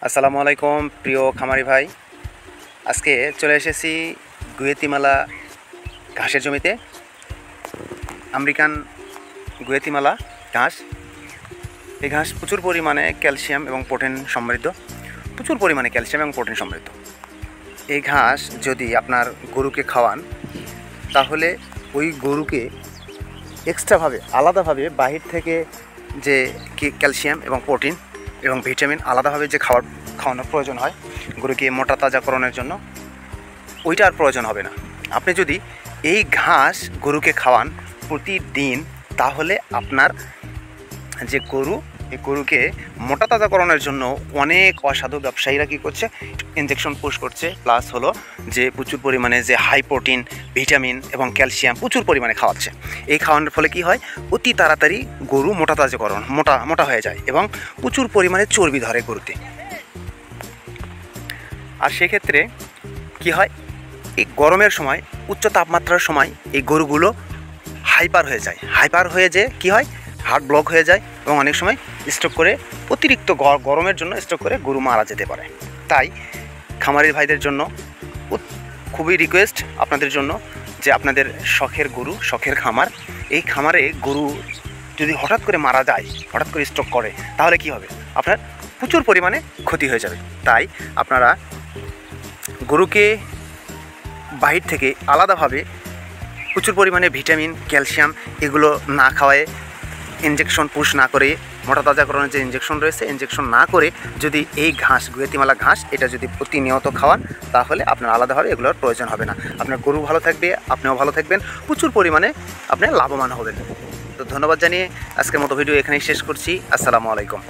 আসসালামু আলাইকুম প্রিয় খামারি ভাই। আজকে চলে এসেছি গুয়েতিমালা ঘাসের জমিতে। আমেরিকান গুয়েতিমালা ঘাস। এই ঘাস প্রচুর পরিমাণে ক্যালসিয়াম এবং প্রোটিন সমৃদ্ধ, প্রচুর পরিমাণে ক্যালসিয়াম এবং প্রোটিন সমৃদ্ধ। এই ঘাস যদি আপনার গরুকে খাওয়ান তাহলে ওই গরুকে এক্সট্রাভাবে আলাদাভাবে বাহির থেকে যে ক্যালসিয়াম এবং প্রোটিন এবং ভিটামিন আলাদাভাবে যে খাওয়ানোর প্রয়োজন হয় গরুকে মোটা তাজাকরণের জন্য, ওইটা আর প্রয়োজন হবে না। আপনি যদি এই ঘাস গরুকে খাওয়ান প্রতিদিন, তাহলে আপনার যে গরু, এই গরুকে মোটা তাজাকরণের জন্য অনেক অসাধু ব্যবসায়ীরা কী করছে, ইনজেকশন পুশ করছে, প্লাস হলো যে প্রচুর পরিমাণে যে হাই প্রোটিন, ভিটামিন এবং ক্যালসিয়াম প্রচুর পরিমাণে খাওয়াচ্ছে। এই খাওয়ানোর ফলে কি হয়, অতি তাড়াতাড়ি গরু মোটা তাজাকরণ মোটা হয়ে যায় এবং প্রচুর পরিমাণে চর্বি ধরে গরুতে। আর সেক্ষেত্রে কি হয়, এই গরমের সময়, উচ্চ তাপমাত্রার সময় এই গরুগুলো হাইপার হয়ে যে কি হয়, হার্ট ব্লক হয়ে যায় এবং অনেক সময় স্ট্রোক করে, অতিরিক্ত গরমের জন্য স্ট্রোক করে গরু মারা যেতে পারে। তাই খামারি ভাইদের জন্য খুবই রিকোয়েস্ট আপনাদের জন্য যে আপনাদের শখের গরু, শখের খামার, এই খামারে গরু যদি হঠাৎ করে মারা যায়, হঠাৎ করে স্ট্রোক করে, তাহলে কি হবে, আপনার প্রচুর পরিমাণে ক্ষতি হয়ে যাবে। তাই আপনারা গরুকে বাহির থেকে আলাদাভাবে প্রচুর পরিমাণে ভিটামিন, ক্যালসিয়াম এগুলো না খাওয়ায়, ইনজেকশন পুশ না করে, মোটা তাজাকরণের যে ইনজেকশন রয়েছে, ইনজেকশন না করে যদি এই ঘাস, গুয়েতিমালা ঘাস, এটা যদি প্রতিনিয়ত খাওয়ান, তাহলে আপনার আলাদাভাবে এগুলোর প্রয়োজন হবে না। আপনার গরু ভালো থাকবে, আপনিও ভালো থাকবেন, প্রচুর পরিমাণে আপনি লাভবান হবেন। তো ধন্যবাদ জানিয়ে আজকের মতো ভিডিও এখানেই শেষ করছি। আসসালামু আলাইকুম।